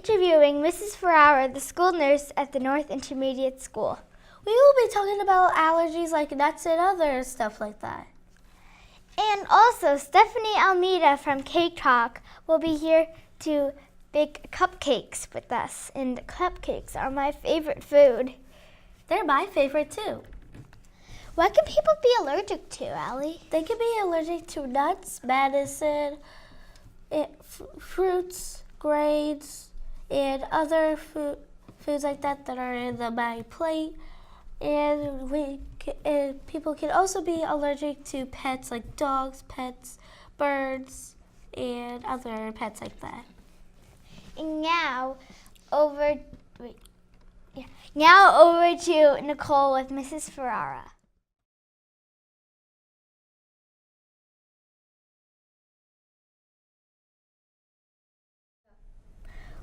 interviewing Mrs. Ferrara, the school nurse at the North Intermediate School. We will be talking about allergies like nuts and other stuff like that. And also, Stephanie Almeida from Cake Talk will be here to bake cupcakes with us. And cupcakes are my favorite food. They're my favorite too. What can people be allergic to, Allie? They can be allergic to nuts, medicine, fruits, grains, and other foods like that are in my plate. And people can also be allergic to pets like dogs, pets, birds, and other pets like that. And now over to Nicole with Mrs. Ferrara.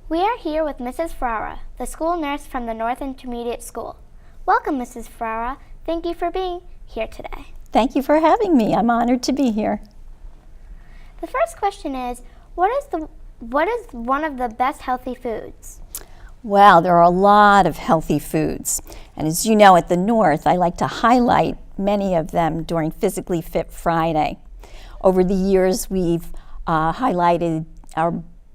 We are here with Mrs. Ferrara, the school nurse from the North Intermediate School. Welcome, Mrs. Ferrara. Thank you for being here today. Thank you for having me. I'm honored to be here. The first question is, what is one of the best healthy foods? Well, there are a lot of healthy foods. And as you know, at the North, I like to highlight many of them during Physically Fit Friday. Over the years, we've highlighted our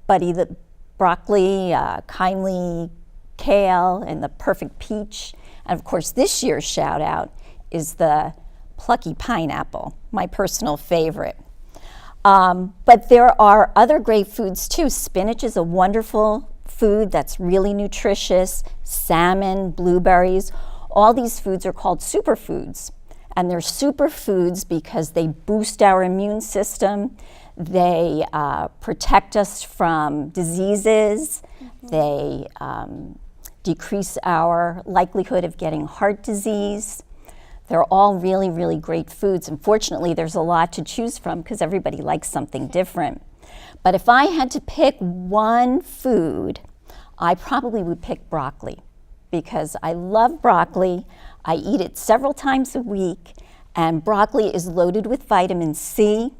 buddy, the broccoli, kindly kale, and the perfect peach. And of course, this year's shout out is the plucky pineapple, my personal favorite. But there are other great foods too. Spinach is a wonderful food that's really nutritious. Salmon, blueberries, all these foods are called superfoods. And they're superfoods because they boost our immune system. They protect us from diseases. They decrease our likelihood of getting heart disease. They're all really, really great foods. Unfortunately, there's a lot to choose from because everybody likes something different. But if I had to pick one food, I probably would pick broccoli because I love broccoli. I eat it several times a week, and broccoli is loaded with vitamin C.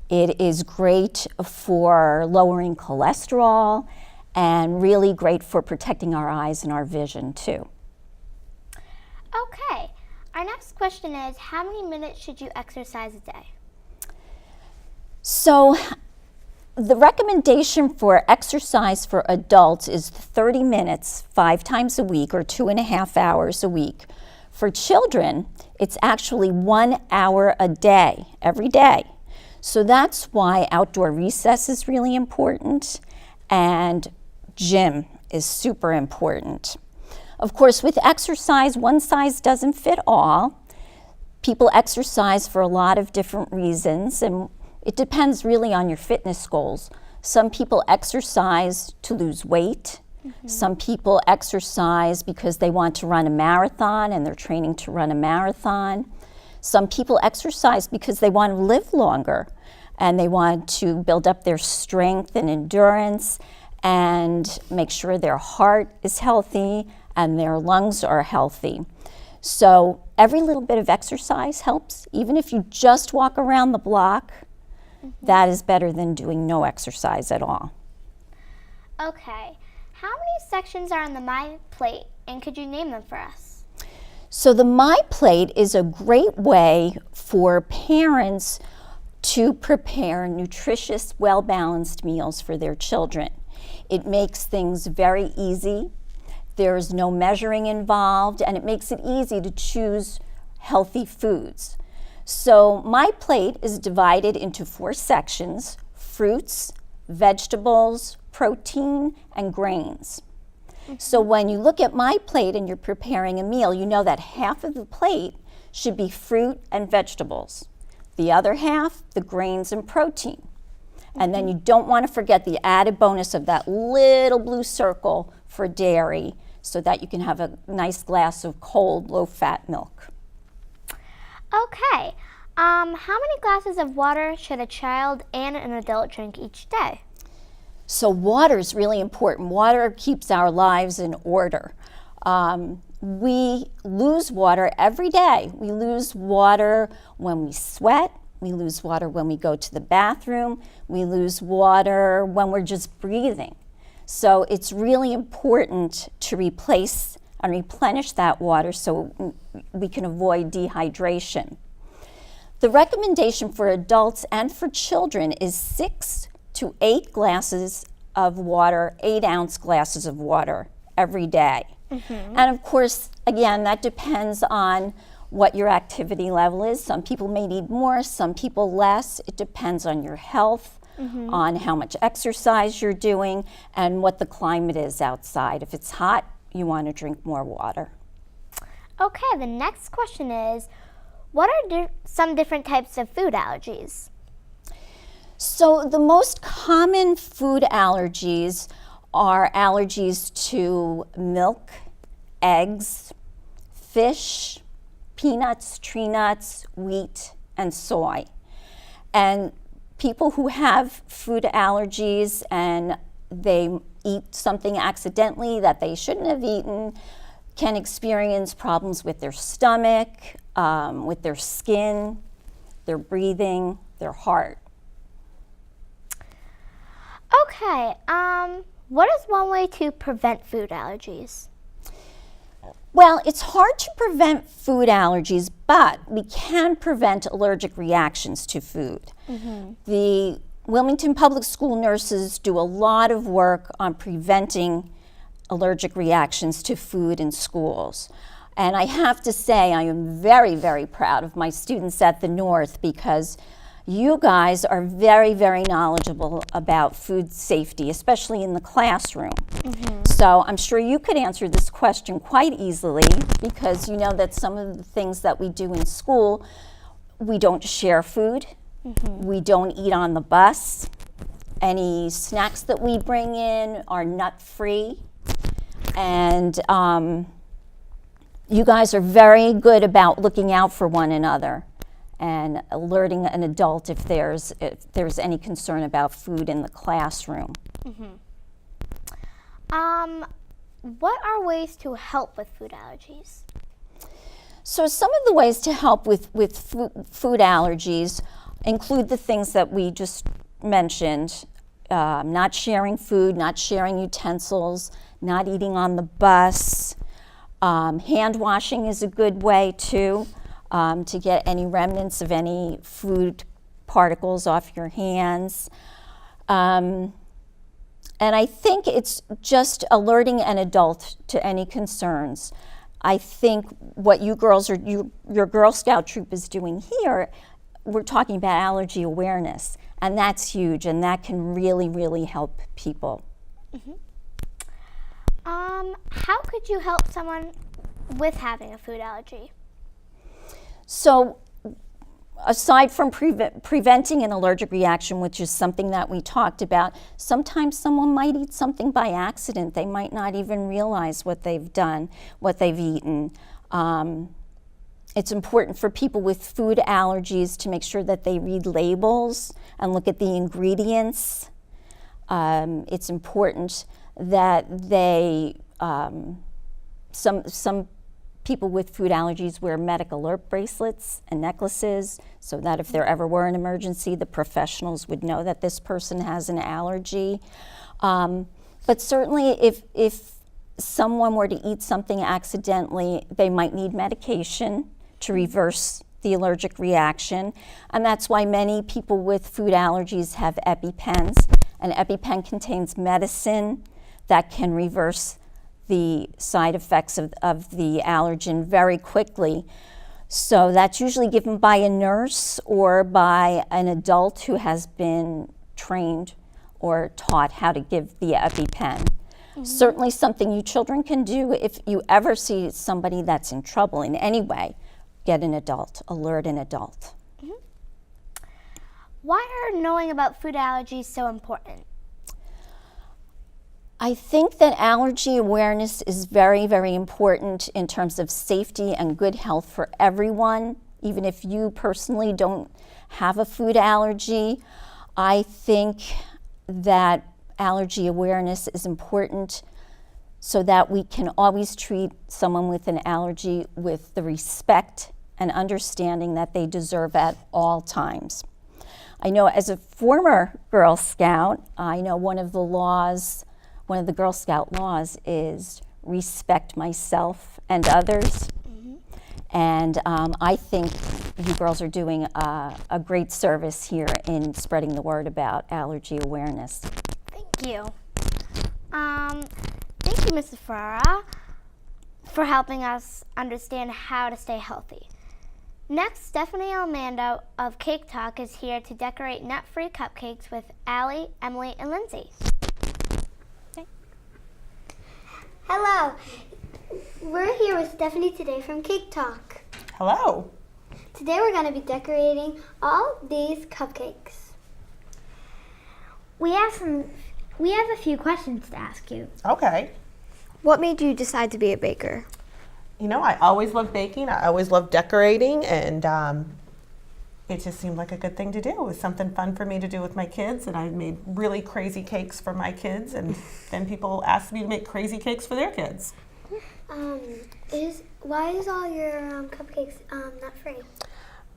It is great for lowering cholesterol and really great for protecting our eyes and our vision too. Okay, our next question is, how many minutes should you exercise a day? So the recommendation for exercise for adults is 30 minutes 5 times a week or 2.5 hours a week. For children, it's actually 1 hour a day, every day. So that's why outdoor recess is really important and gym is super important. Of course, with exercise, one size doesn't fit all. People exercise for a lot of different reasons, and it depends really on your fitness goals. Some people exercise to lose weight. Some people exercise because they want to run a marathon and they're training to run a marathon. Some people exercise because they want to live longer and they want to build up their strength and endurance and make sure their heart is healthy and their lungs are healthy. So every little bit of exercise helps. Even if you just walk around the block, that is better than doing no exercise at all. Okay, how many sections are on the My Plate, and could you name them for us? So the My Plate is a great way for parents to prepare nutritious, well-balanced meals for their children. It makes things very easy. There's no measuring involved, and it makes it easy to choose healthy foods. So My Plate is divided into 4 sections: fruits, vegetables, protein, and grains. So when you look at My Plate and you're preparing a meal, you know that half of the plate should be fruit and vegetables. The other half, the grains and protein. And then you don't want to forget the added bonus of that little blue circle for dairy so that you can have a nice glass of cold, low-fat milk. Okay, how many glasses of water should a child and an adult drink each day? So water is really important. Water keeps our lives in order. We lose water every day. We lose water when we sweat. We lose water when we go to the bathroom. We lose water when we're just breathing. So it's really important to replace and replenish that water so we can avoid dehydration. The recommendation for adults and for children is 6 to 8 glasses of water, 8-ounce glasses of water every day. And of course, again, that depends on what your activity level is. Some people may need more, some people less. It depends on your health, on how much exercise you're doing, and what the climate is outside. If it's hot, you want to drink more water. Okay, the next question is, what are some different types of food allergies? So the most common food allergies are allergies to milk, eggs, fish, peanuts, tree nuts, wheat, and soy. And people who have food allergies and they eat something accidentally that they shouldn't have eaten can experience problems with their stomach, with their skin, their breathing, their heart. Okay, what is one way to prevent food allergies? Well, it's hard to prevent food allergies, but we can prevent allergic reactions to food. The Wilmington Public School nurses do a lot of work on preventing allergic reactions to food in schools. And I have to say, I am very, very proud of my students at the North because you guys are very, very knowledgeable about food safety, especially in the classroom. So I'm sure you could answer this question quite easily because you know that some of the things that we do in school, we don't share food, we don't eat on the bus, any snacks that we bring in are nut-free, and you guys are very good about looking out for one another and alerting an adult if there's any concern about food in the classroom. What are ways to help with food allergies? So some of the ways to help with food allergies include the things that we just mentioned, not sharing food, not sharing utensils, not eating on the bus. Hand washing is a good way too. To get any remnants of any food particles off your hands. And I think it's just alerting an adult to any concerns. I think what you girls are, your Girl Scout troop is doing here, we're talking about allergy awareness, and that's huge, and that can really, really help people. How could you help someone with having a food allergy? So aside from preventing an allergic reaction, which is something that we talked about, sometimes someone might eat something by accident. They might not even realize what they've done, what they've eaten. It's important for people with food allergies to make sure that they read labels and look at the ingredients. It's important that they, some people with food allergies wear medic alert bracelets and necklaces so that if there ever were an emergency, the professionals would know that this person has an allergy. But certainly if someone were to eat something accidentally, they might need medication to reverse the allergic reaction. And that's why many people with food allergies have EpiPens. An EpiPen contains medicine that can reverse the side effects of the allergen very quickly. So that's usually given by a nurse or by an adult who has been trained or taught how to give the EpiPen. Certainly something you children can do if you ever see somebody that's in trouble in any way, get an adult, alert an adult. Why are knowing about food allergies so important? I think that allergy awareness is very, very important in terms of safety and good health for everyone. Even if you personally don't have a food allergy, I think that allergy awareness is important so that we can always treat someone with an allergy with the respect and understanding that they deserve at all times. I know as a former Girl Scout, I know one of the laws one of the Girl Scout laws is respect myself and others. And I think you girls are doing a great service here in spreading the word about allergy awareness. Thank you. Thank you, Mrs. Ferrara, for helping us understand how to stay healthy. Next, Stephanie Almanda of Cake Talk is here to decorate nut-free cupcakes with Allie, Emily, and Lindsay. Okay. Hello. We're here with Stephanie today from Cake Talk. Hello. Today we're going to be decorating all these cupcakes. We have a few questions to ask you. Okay. What made you decide to be a baker? You know, I always loved baking. I always loved decorating, and it just seemed like a good thing to do. It was something fun for me to do with my kids, and I made really crazy cakes for my kids, and then people asked me to make crazy cakes for their kids. Why is all your cupcakes nut-free?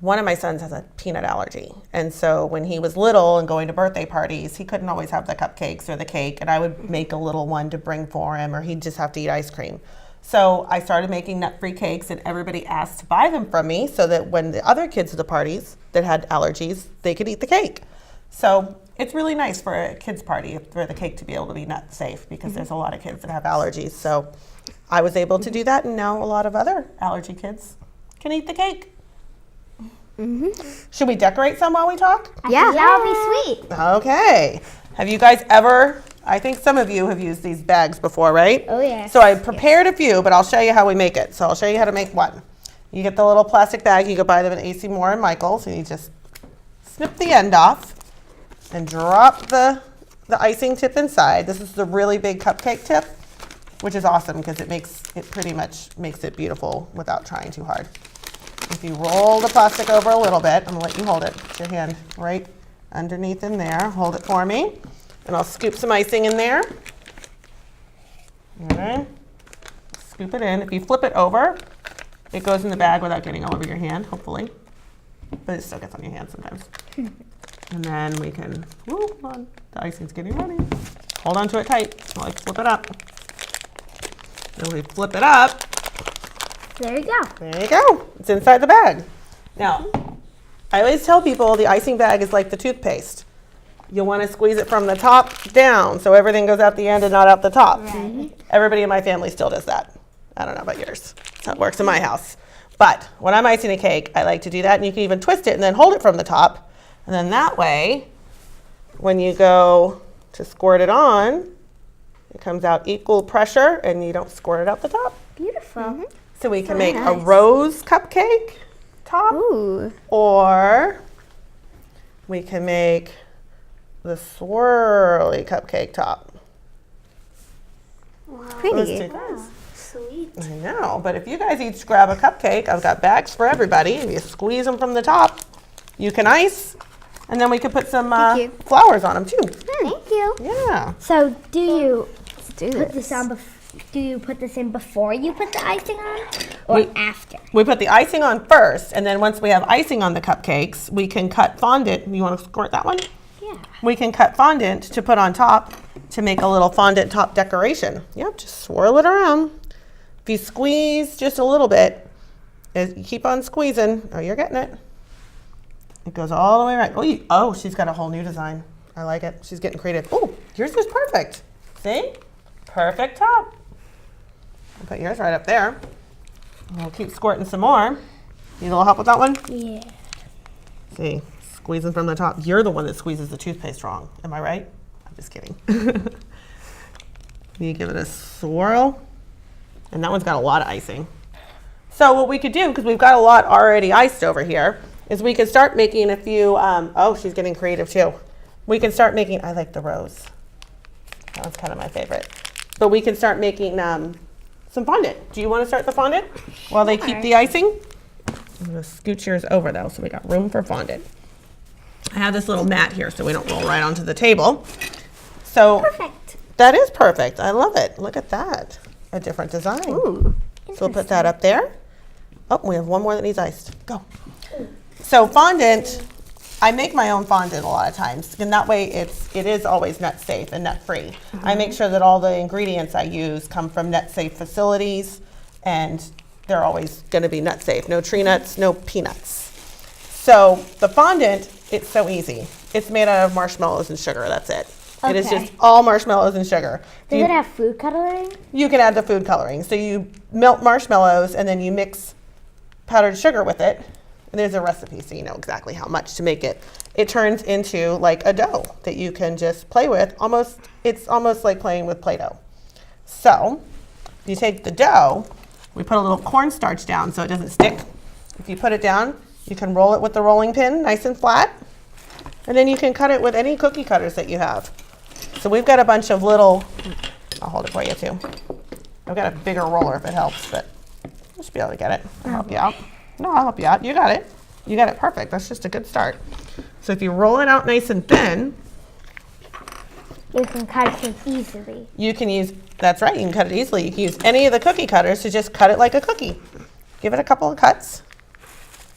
One of my sons has a peanut allergy, and so when he was little and going to birthday parties, he couldn't always have the cupcakes or the cake, and I would make a little one to bring for him, or he'd just have to eat ice cream. So I started making nut-free cakes, and everybody asked to buy them from me so that when the other kids at the parties that had allergies, they could eat the cake. So it's really nice for a kid's party for the cake to be able to be nut safe, because there's a lot of kids that have allergies. So I was able to do that, and now a lot of other allergy kids can eat the cake. Should we decorate some while we talk? Yeah. That would be sweet. Okay. Have you guys ever, I think some of you have used these bags before, right? Oh, yes. So I prepared a few, but I'll show you how we make it. So I'll show you how to make one. You get the little plastic bag. You can buy them at AC Moore and Michael's, and you just snip the end off and drop the icing tip inside. This is the really big cupcake tip, which is awesome because it pretty much makes it beautiful without trying too hard. If you roll the plastic over a little bit, I'm gonna let you hold it. Put your hand right underneath in there. Hold it for me. And I'll scoop some icing in there. Okay. Scoop it in. If you flip it over, it goes in the bag without getting all over your hand, hopefully. But it still gets on your hand sometimes. And then we can, hold on, the icing's getting ready. Hold on to it tight while I flip it up. Then we flip it up. There you go. There you go. It's inside the bag. Now, I always tell people the icing bag is like the toothpaste. You'll want to squeeze it from the top down so everything goes out the end and not out the top. Right. Everybody in my family still does that. I don't know about yours. That's how it works in my house. But when I'm icing a cake, I like to do that, and you can even twist it and then hold it from the top. And then that way, when you go to squirt it on, it comes out equal pressure and you don't squirt it out the top. Beautiful. So we can make a rose cupcake top, Ooh. or we can make the swirly cupcake top. Pretty. Those two guys. Sweet. I know, but if you guys each grab a cupcake, I've got bags for everybody, and you squeeze them from the top. You can ice, and then we could put some Thank you. flowers on them too. Thank you. Yeah. So do you Let's do put this. this on do you put this in before you put the icing on, or after? We put the icing on first, and then once we have icing on the cupcakes, we can cut fondant. You want to squirt that one? Yeah. We can cut fondant to put on top to make a little fondant top decoration. Yep, just swirl it around. If you squeeze just a little bit, as you keep on squeezing, oh, you're getting it. It goes all the way around. Oh, she's got a whole new design. I like it. She's getting creative. Oh, yours is perfect. See? Perfect top. I'll put yours right up there. We'll keep squirting some more. Need a little help with that one? Yeah. See, squeezing from the top. You're the one that squeezes the toothpaste wrong. Am I right? I'm just kidding. You give it a swirl. And that one's got a lot of icing. So what we could do, because we've got a lot already iced over here, is we could start making a few, oh, she's getting creative too. We can start making, I like the rose. That one's kind of my favorite. But we can start making some fondant. Do you want to start the fondant while they keep the icing? I'm going to scoot yours over though, so we got room for fondant. I have this little mat here so we don't roll right onto the table. So Perfect. that is perfect. I love it. Look at that. A different design. Ooh. So we'll put that up there. Oh, we have one more that needs iced. Go. So fondant I make my own fondant a lot of times, and that way it is always nut safe and nut free. I make sure that all the ingredients I use come from nut safe facilities, and they're always going to be nut safe. No tree nuts, no peanuts. So the fondant, it's so easy. It's made out of marshmallows and sugar. That's it. It is Okay. just all marshmallows and sugar. Does it have food coloring? You can add the food coloring. So you melt marshmallows and then you mix powdered sugar with it. And there's a recipe so you know exactly how much to make it. It turns into like a dough that you can just play with. It's almost like playing with Play-Doh. So you take the dough, we put a little cornstarch down so it doesn't stick. If you put it down, you can roll it with the rolling pin nice and flat. And then you can cut it with any cookie cutters that you have. So we've got a bunch of little, I'll hold it for you too. I've got a bigger roller if it helps, but I should be able to get it. I'll help you out. No, I'll help you out. You got it. You got it perfect. That's just a good start. So if you roll it out nice and thin, You can cut it easily. you can use, that's right, you can cut it easily. You can use any of the cookie cutters to just cut it like a cookie. Give it a couple of cuts.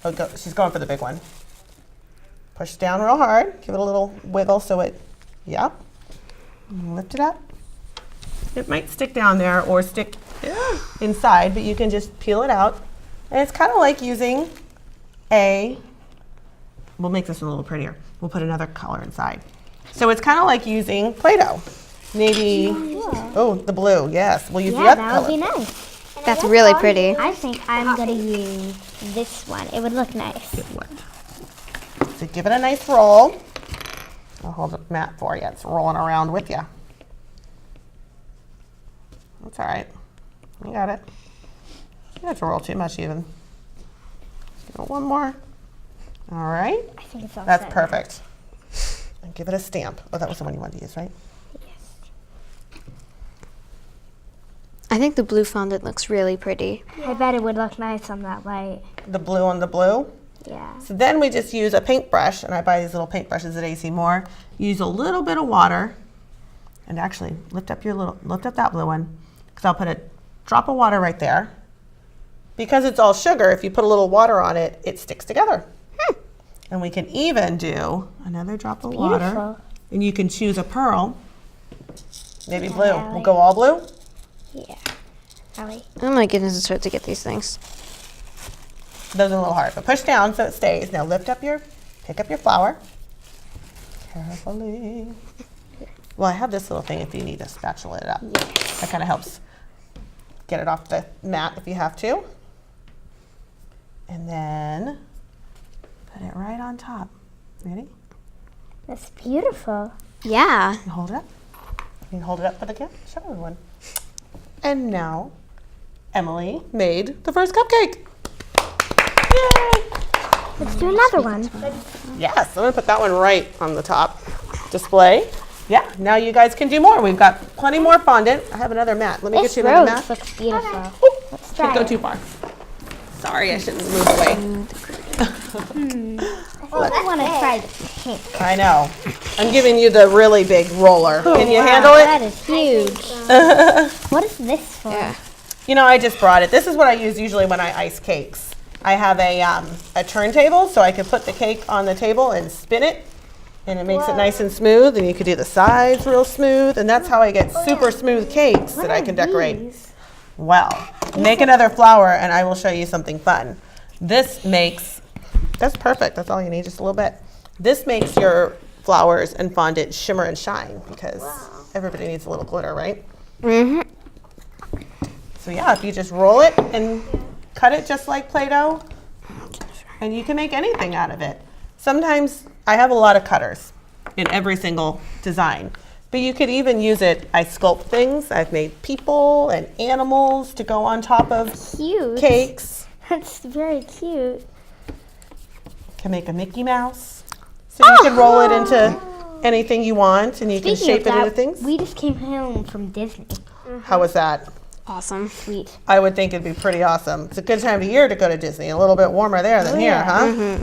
Oh, she's going for the big one. Push down real hard. Give it a little wiggle so it, yep. Lift it up. It might stick down there or stick inside, but you can just peel it out. And it's kind of like using we'll make this a little prettier. We'll put another color inside. So it's kind of like using Play-Doh. Maybe, the blue, yes. We'll use the Yeah, other that color. would be nice. That's really pretty. I think I'm going to use this one. It would look nice. It would. So give it a nice roll. I'll hold the mat for you. It's rolling around with you. That's all right. You got it. You don't have to roll too much even. Just give it one more. All right. I think it's all That's set. perfect. And give it a stamp. Oh, that was the one you wanted to use, right? I think the blue fondant looks really pretty. I bet it would look nice on that light. The blue on the blue. Yeah. So then we just use a paintbrush, and I buy these little paintbrushes at AC Moore. Use a little bit of water, and actually lift up that blue one, because I'll put a drop of water right there. Because it's all sugar, if you put a little water on it, it sticks together. And we can even do another drop of water, Beautiful. and you can choose a pearl, maybe blue. I We'll like- go all blue. Yeah. Ellie. Oh my goodness, it's hard to get these things. Those are a little hard, but push down so it stays. Now pick up your flour. Carefully. Well, I have this little thing if you need to spatula it up. That kind of helps get it off the mat if you have to. And then put it right on top. Ready? That's beautiful. Yeah. You hold it up. You can hold it up for the camera. Show everyone. And now, Emily made the first cupcake. Yay! Let's do another one. Yes, I'm gonna put that one right on the top display. Yeah, now you guys can do more. We've got plenty more fondant. I have another mat. Let me This get you another rose mat. looks beautiful. Oop, Let's can't try go it. too far. Sorry, I shouldn't move away. I want to try the pink. I know. I'm giving you the really big roller. Can you handle it? That is huge. What is this for? Yeah. You know, I just brought it. This is what I use usually when I ice cakes. I have a turntable, so I can put the cake on the table and spin it, and it makes it nice and smooth, and you can do the sides real smooth, and that's how I get super smooth cakes that I can decorate. These? Well, make another flower, and I will show you something fun. This makes, that's perfect. That's all you need, just a little bit. This makes your flowers and fondant shimmer and shine, because everybody needs a little glitter, right? Mm-hmm. So yeah, if you just roll it and cut it just like Play-Doh, and you can make anything out of it. Sometimes I have a lot of cutters in every single design, but you could even use it. I sculpt things. I've made people and animals to go on top of Cute. cakes. That's very cute. Can make a Mickey Mouse. So you can roll it into anything you want, and you can Speaking shape of it that, into things. we just came home from Disney. How was that? Awesome. Sweet. I would think it'd be pretty awesome. It's a good time of year to go to Disney. A little bit warmer there than here, huh?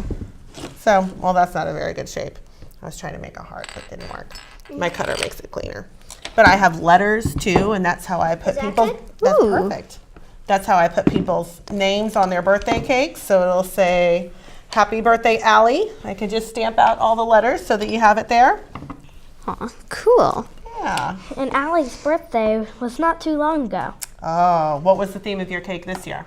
So, well, that's not a very good shape. I was trying to make a heart, but it didn't work. My cutter makes it cleaner. But I have letters too, and that's how I put people. That's Ooh. perfect. That's how I put people's names on their birthday cakes. So it'll say Happy birthday, Allie. I could just stamp out all the letters so that you have it there. Aw, cool. Yeah. And Allie's birthday was not too long ago. Oh, what was the theme of your cake this year?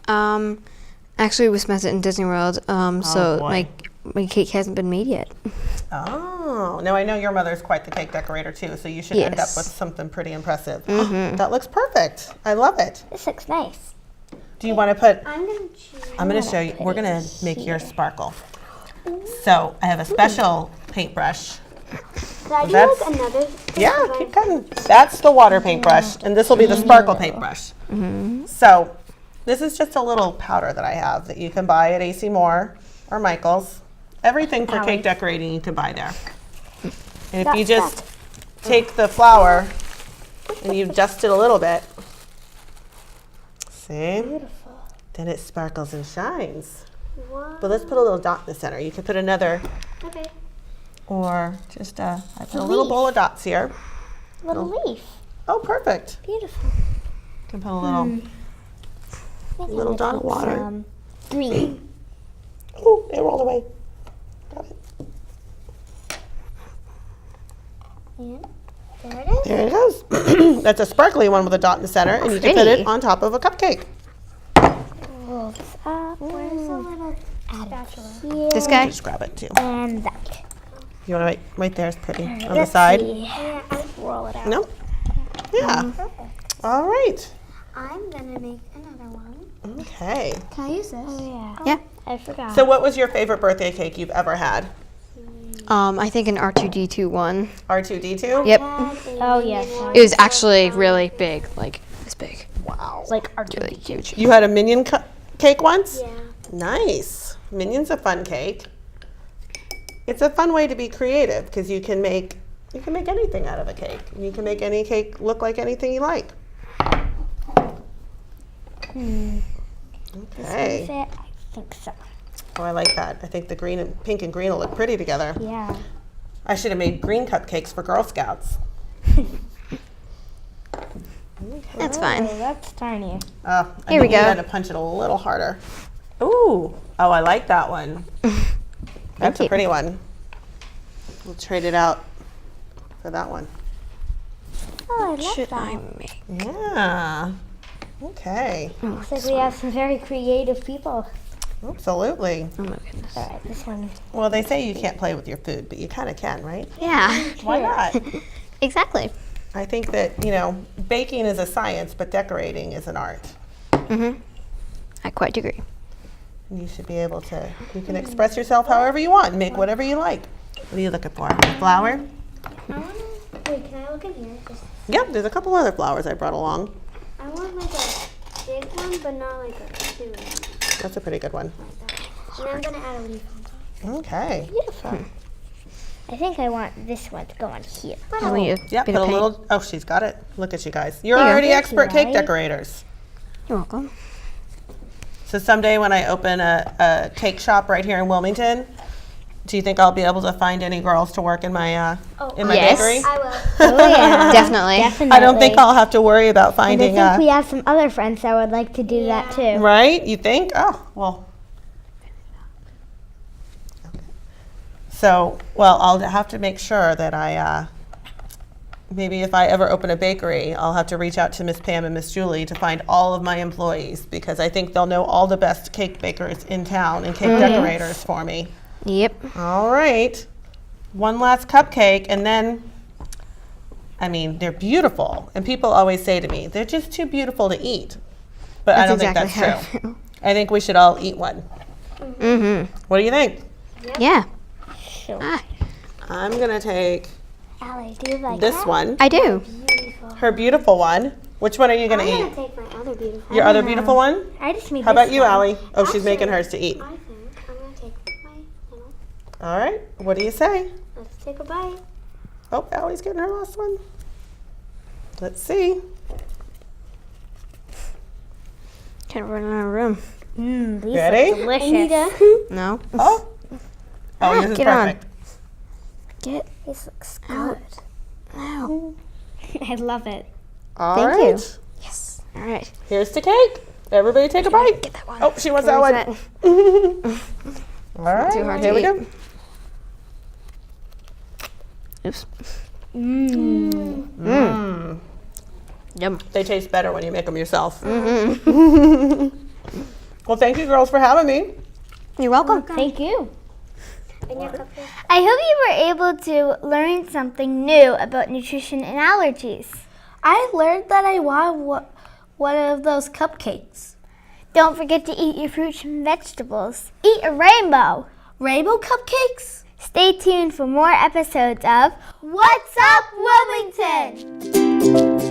Actually, we spent it in Disney World, so boy. my cake hasn't been made yet. Oh, now I know your mother's quite the cake decorator too, so you should end up Yes. with something pretty impressive. That looks perfect. I love it. This looks nice. Do you want to put, I'm going to choose. I'm going to show you, we're going to make yours sparkle. So I have a special paintbrush. Could I do That's- like another? Yeah, keep cutting. That's the water paintbrush, and this will be the sparkle paintbrush. So this is just a little powder that I have that you can buy at AC Moore or Michael's. Everything for cake decorating you can buy there. And if you just take the flour and you dust it a little bit, see? Then it sparkles and shines. But let's put a little dot in the center. You could put another, Okay. or just I put a little bowl of dots here. Little leaf. Oh, perfect. Beautiful. You can put a little dot of water. Green. Oh, it rolled away. Got it. And there it is. There it goes. That's a sparkly one with a dot in the center, and you can put it Pretty. on top of a cupcake. Roll this up. Where's the little Spatula. here? This guy? Just grab it too. And that. You want to wait? Right there is pretty. On the Let's side. see. Yeah, Roll it out. No. Yeah. All right. I'm going to make another one. Okay. Can I use this? Oh, yeah. Yeah. I forgot. So, what was your favorite birthday cake you've ever had? I think an R2D2 one. R2D2. Yep. Oh, yes. It was actually really big, like this big. Wow. Like our Really huge. You had a minion cake once? Yeah. Nice. Minion's a fun cake. It's a fun way to be creative because you can make anything out of a cake. You can make any cake look like anything you like. Okay. Is it? I think so. Oh, I like that. I think the green and pink and green will look pretty together. Yeah. I should have made green cupcakes for Girl Scouts. That's fine. Oh, that's tiny. I Here we think you go. had to punch it a little harder. Ooh. Oh, I like that one. That's a you. pretty one. We'll trade it out for that one. Oh, I love Should that. I make? Yeah. Okay. Looks like we have some very creative people. Absolutely. Oh my goodness. All right, this one. Well, they say you can't play with your food, but you kind of can, right? Yeah. Why not? Exactly. I think that, baking is a science, but decorating is an art. I quite agree. You should be able to, you can express yourself however you want, make whatever you like. What are you looking for? Flour? Wait, can I look in here? Yep, there's a couple other flowers I brought along. I want like a big one, but not like a 2. That's a pretty good one. And I'm going to add a leaf on top. Okay. Beautiful. I think I want this one to go on here. I want you Yeah, bit put a of paint. little, oh, she's got it. Look at you guys. You're There you go. already Thank expert you, cake right? decorators. You're welcome. So someday when I open a cake shop right here in Wilmington, do you think I'll be able to find any girls to work in my Yes. bakery? I will. Oh, yeah. Definitely. Definitely. I don't think I'll have to worry about And I finding. think we have some other friends that would like to do that too. Right? You think? Oh, well. Okay. So, well, I'll have to make sure that I, maybe if I ever open a bakery, I'll have to reach out to Miss Pam and Miss Julie to find all of my employees because I think they'll know all the best cake bakers in town and cake decorators for me. Yep. All right. One last cupcake, and then, I mean, they're beautiful. And people always say to me, they're just too beautiful to eat. But I don't think that's exactly how I true. I think we should all eat one. Mm-hmm. What do you think? Yeah. Sure. Ah, I'm going to take Allie, do you like this that? one, I do. her beautiful one. Which one are you going I'm to going eat? to take my other beautiful Your other beautiful one? I just made How this about you, one. Allie? Oh, she's making Actually, hers to eat. I think I'm going to take my little. All right. What do you say? Let's take a bite. Oh, Allie's getting her last one. Let's see. Can't run out of room. These Ready? look delicious. No. Oh. Oh, this is Get on. perfect. Get This looks out. good. No. I love it. All Thank right. you. Yes. All right. Here's the cake. Everybody take a bite. Get that one. Oh, she wants that Where's one. All right, too hard here to we eat. go. Oops. Yum. They taste better when you make them yourself. Well, thank you girls for having me. You're welcome. Thank you. I hope you were able to learn something new about nutrition and allergies. I learned that I want one of those cupcakes. Don't forget to eat your fruits and vegetables. Eat a rainbow. Rainbow cupcakes? Stay tuned for more episodes of What's Up, Wilmington?